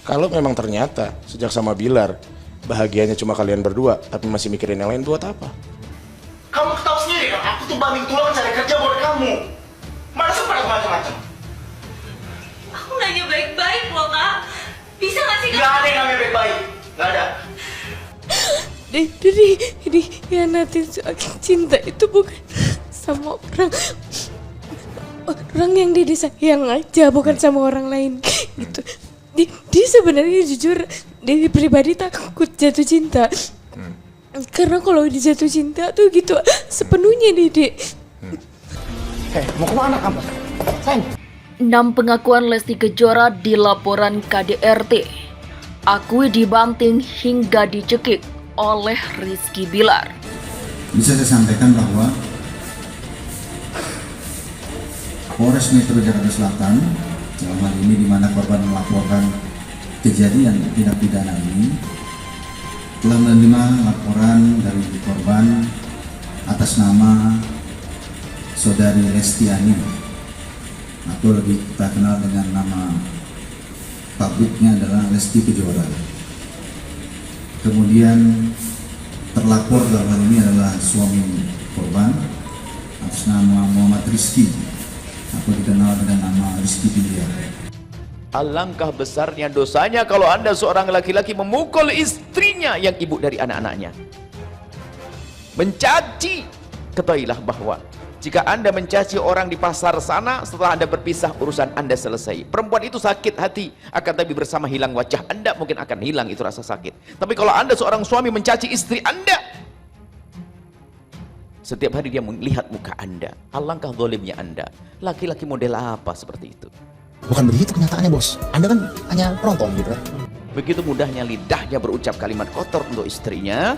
Kalau memang ternyata sejak sama Bilar bahagianya cuma kalian berdua, tapi masih mikirin yang lain, buat apa? Kamu tahu sendiri kan, aku tuh banting tulang cari kerja buat kamu. Mana sempat aku macam-macam? Aku nanya baik-baik loh, Kak. Bisa nggak sih, Kak? Gak ada yang namanya baik-baik. Gak ada. Jadi ini hianatin cinta itu bukan sama orang yang dia disayang aja, bukan sama orang lain gitu. Dia sebenarnya jujur dari pribadi takut jatuh cinta. Karena kalau dia jatuh cinta tuh gitu sepenuhnya Dede. Mau kemana kamu? Sayang. 6 pengakuan Lesti Kejora di laporan KDRT. Akui dibanting hingga dicekik oleh Rizky Bilar. Bisa saya sampaikan bahwa Polres Metro Jakarta Selatan dalam hal ini di mana korban melaporkan kejadian tindak pidana ini telah menerima laporan dari korban atas nama Saudari Lestiani atau lebih kita kenal dengan nama publiknya adalah Lesti Kejora. Kemudian terlapor dalam hal ini adalah suami korban atas nama Muhammad Rizky atau dikenal dengan nama Rizky Bilar. Alangkah besarnya dosanya kalau Anda seorang laki-laki memukul istrinya yang ibu dari anak-anaknya. Mencaci, ketahuilah bahwa jika Anda mencaci orang di pasar sana, setelah Anda berpisah, urusan Anda selesai. Perempuan itu sakit hati, akan tapi bersama hilang wajah Anda, mungkin akan hilang itu rasa sakit. Tapi kalau Anda seorang suami mencaci istri Anda, setiap hari dia melihat muka Anda, alangkah zalimnya Anda. Laki-laki model apa seperti itu? Bukan begitu kenyataannya, Bos. Anda kan hanya penonton gitu kan. Begitu mudahnya lidahnya berucap kalimat kotor untuk istrinya.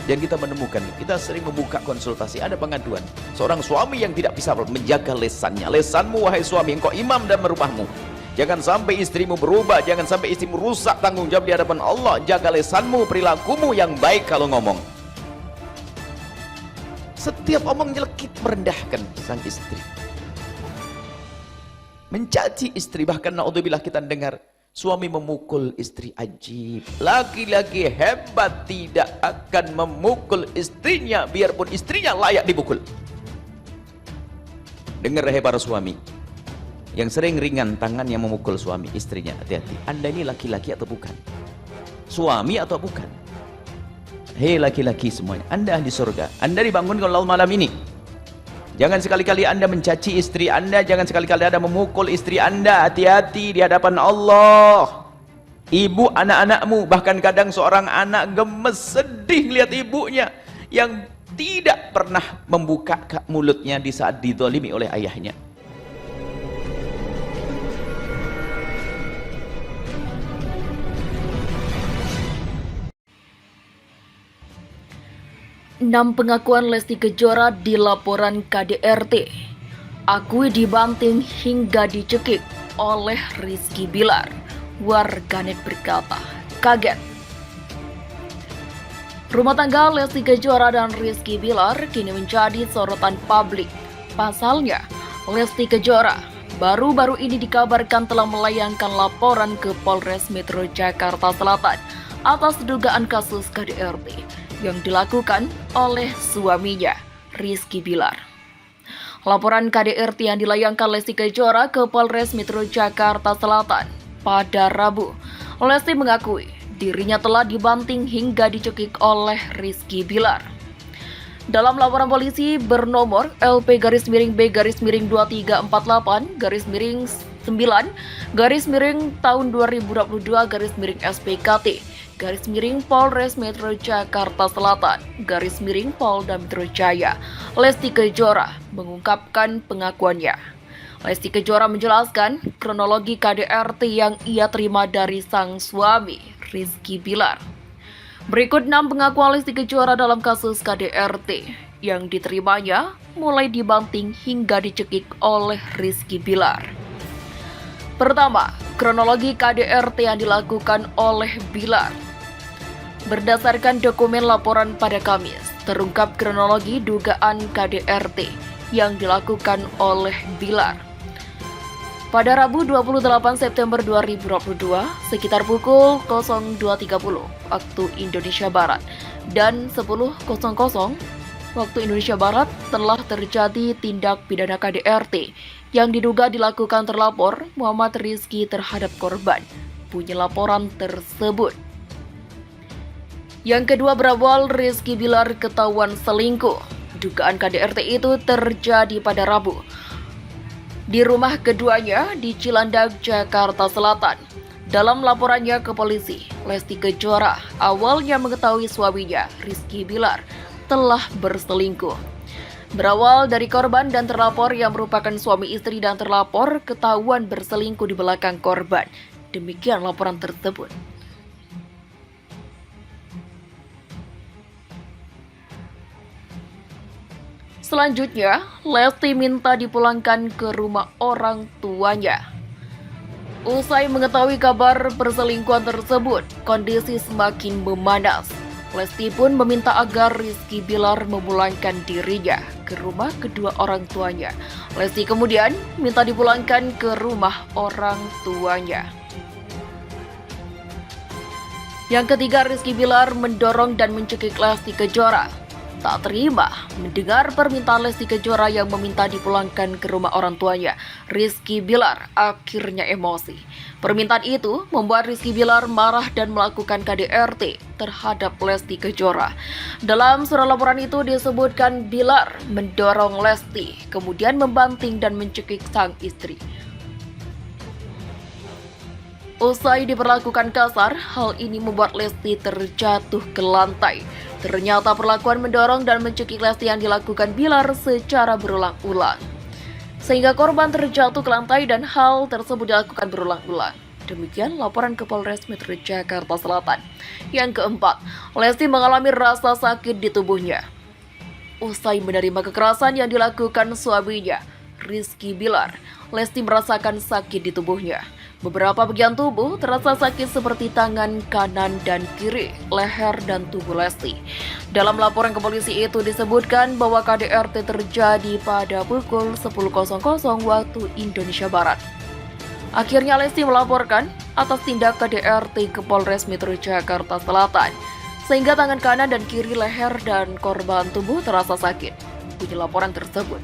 Dan kita menemukan, kita sering membuka konsultasi, ada pengaduan seorang suami yang tidak bisa menjaga lesannya. Lesanmu wahai suami, engkau imam dan merubahmu. Jangan sampai istrimu berubah, jangan sampai istrimu rusak tanggung jawab di hadapan Allah. Jaga lesanmu, perilakumu yang baik kalau ngomong. Setiap omong nyelekit merendahkan sang istri, mencaci istri. Bahkan naudzubillah kita dengar suami memukul istri. Ajib, laki-laki hebat tidak akan memukul istrinya biarpun istrinya layak dipukul. Dengar hai para suami yang sering ringan tangannya memukul suami istrinya, hati-hati. Anda ini laki-laki atau bukan? Suami atau bukan? Hei laki-laki semuanya, Anda ahli surga, Anda dibangunkan oleh Allah malam ini. Jangan sekali-kali Anda mencaci istri Anda, jangan sekali-kali Anda memukul istri Anda. Hati-hati di hadapan Allah. Ibu anak-anakmu, bahkan kadang seorang anak gemes, sedih lihat ibunya yang tidak pernah membuka mulutnya di saat dizalimi oleh ayahnya. Enam pengakuan Lesti Kejora di laporan KDRT. Akui dibanting hingga dicekik oleh Rizky Bilar. Warganet berkata, kaget. Rumah tangga Lesti Kejora dan Rizky Bilar kini menjadi sorotan publik. Pasalnya, Lesti Kejora baru-baru ini dikabarkan telah melayangkan laporan ke Polres Metro Jakarta Selatan atas dugaan kasus KDRT yang dilakukan oleh suaminya, Rizky Bilar. Laporan KDRT yang dilayangkan Lesti Kejora ke Polres Metro Jakarta Selatan pada Rabu. Lesti mengakui dirinya telah dibanting hingga dicekik oleh Rizky Bilar. Dalam laporan polisi bernomor LP-2348-9 tahun 2022-SPKT Polres Metro Jakarta Selatan Polda Metro Jaya, Lesti Kejora mengungkapkan pengakuannya. Lesti Kejora menjelaskan kronologi KDRT yang ia terima dari sang suami, Rizky Bilar. Berikut 6 pengakuan Lesti Kejora dalam kasus KDRT yang diterimanya mulai dibanting hingga dicekik oleh Rizky Bilar. Pertama, kronologi KDRT yang dilakukan oleh Bilar. Berdasarkan dokumen laporan pada Kamis, terungkap kronologi dugaan KDRT yang dilakukan oleh Bilar. Pada Rabu 28 September 2022, sekitar pukul 02.30 waktu Indonesia Barat dan 10.00 waktu Indonesia Barat telah terjadi tindak pidana KDRT yang diduga dilakukan terlapor Muhammad Rizky terhadap korban. Bunyi laporan tersebut. Yang kedua berawal Rizky Bilar ketahuan selingkuh. Dugaan KDRT itu terjadi pada Rabu di rumah keduanya di Cilandak, Jakarta Selatan. Dalam laporannya ke polisi, Lesti Kejora awalnya mengetahui suaminya, Rizky Bilar, telah berselingkuh. Berawal dari korban dan terlapor yang merupakan suami istri dan terlapor ketahuan berselingkuh di belakang korban. Demikian laporan tersebut. Selanjutnya, Lesti minta dipulangkan ke rumah orang tuanya. Usai mengetahui kabar perselingkuhan tersebut, kondisi semakin memanas. Lesti pun meminta agar Rizky Bilar memulangkan dirinya ke rumah kedua orang tuanya. Lesti kemudian minta dipulangkan ke rumah orang tuanya. Yang ketiga, Rizky Bilar mendorong dan mencekik Lesti Kejora. Tak terima mendengar permintaan Lesti Kejora yang meminta dipulangkan ke rumah orang tuanya. Rizky Bilar akhirnya emosi. Permintaan itu membuat Rizky Bilar marah dan melakukan KDRT terhadap Lesti Kejora. Dalam surat laporan itu disebutkan Bilar mendorong Lesti, kemudian membanting dan mencekik sang istri. Usai diperlakukan kasar, hal ini membuat Lesti terjatuh ke lantai. Ternyata perlakuan mendorong dan mencekik Lesti yang dilakukan Bilar secara berulang-ulang, sehingga korban terjatuh ke lantai dan hal tersebut dilakukan berulang-ulang. Demikian laporan ke Polres Metro Jakarta Selatan. Yang keempat, Lesti mengalami rasa sakit di tubuhnya. Usai menerima kekerasan yang dilakukan suaminya, Rizky Bilar, Lesti merasakan sakit di tubuhnya. Beberapa bagian tubuh terasa sakit seperti tangan kanan dan kiri, leher, dan tubuh Lesti. Dalam laporan ke polisi itu disebutkan bahwa KDRT terjadi pada pukul 10.00 waktu Indonesia Barat. Akhirnya Lesti melaporkan atas tindak KDRT ke Polres Metro Jakarta Selatan, sehingga tangan kanan dan kiri, leher, dan korban tubuh terasa sakit. Bunyi laporan tersebut.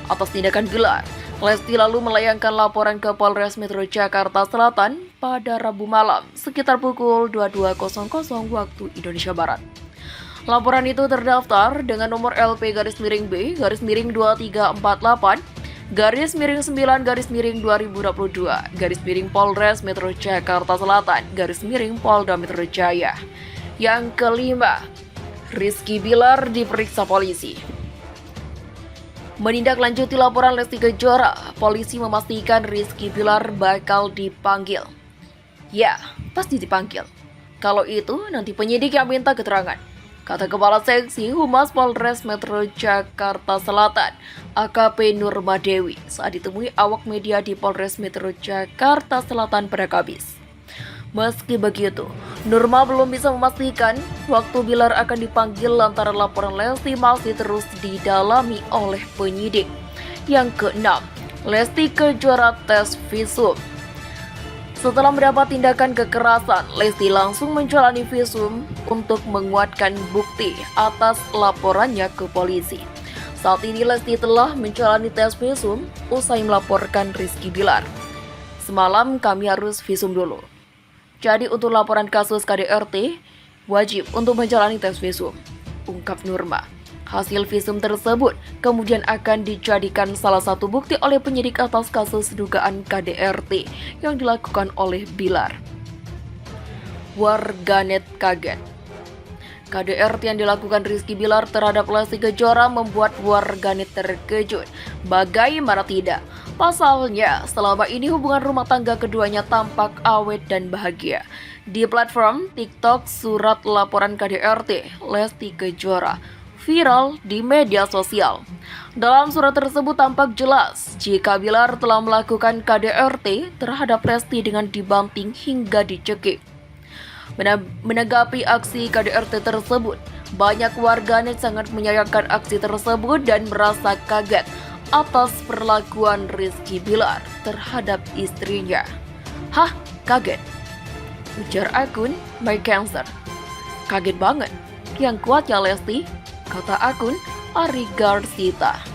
Atas tindakan Bilar, Lesti lalu melayangkan laporan ke Polres Metro Jakarta Selatan pada Rabu malam sekitar pukul 22.00 waktu Indonesia Barat. Laporan itu terdaftar dengan nomor LP-2348-2338-9-2022 Polres Metro Jakarta Selatan Polda Metro Jaya. Yang kelima, Rizky Bilar diperiksa polisi. Menindaklanjuti laporan Lesti Kejora, polisi memastikan Rizky Bilar bakal dipanggil. Ya, pasti dipanggil. Kalau itu, nanti penyidik yang minta keterangan, kata Kepala Seksi Humas Polres Metro Jakarta Selatan, AKP Nurma Dewi, saat ditemui awak media di Polres Metro Jakarta Selatan pada Kamis. Meski begitu, Nurma belum bisa memastikan waktu Bilar akan dipanggil lantaran laporan Lesti masih terus didalami oleh penyidik. Yang keenam, Lesti Kejora tes visum. Setelah mendapat tindakan kekerasan, Lesti langsung menjalani visum untuk menguatkan bukti atas laporannya ke polisi. Saat ini Lesti telah menjalani tes visum usai melaporkan Rizky Bilar. Semalam kami harus visum dulu. Jadi untuk laporan kasus KDRT, wajib untuk menjalani tes visum, ungkap Nurma. Hasil visum tersebut kemudian akan dijadikan salah satu bukti oleh penyidik atas kasus dugaan KDRT yang dilakukan oleh Bilar. Warganet kaget. KDRT yang dilakukan Rizky Bilar terhadap Lesti Kejora membuat warganet terkejut. Bagaimana tidak? Pasalnya, selama ini hubungan rumah tangga keduanya tampak awet dan bahagia. Di platform TikTok, surat laporan KDRT Lesti Kejora viral di media sosial. Dalam surat tersebut tampak jelas jika Bilar telah melakukan KDRT terhadap Lesti dengan dibanting hingga dicekik. Menanggapi aksi KDRT tersebut, banyak warganet sangat menyayangkan aksi tersebut dan merasa kaget atas perlakuan Rizky Bilar terhadap istrinya. Hah, kaget? Ujar akun My Cancer. Kaget banget. Yang kuat ya Lesti, kata akun Ari Garsita.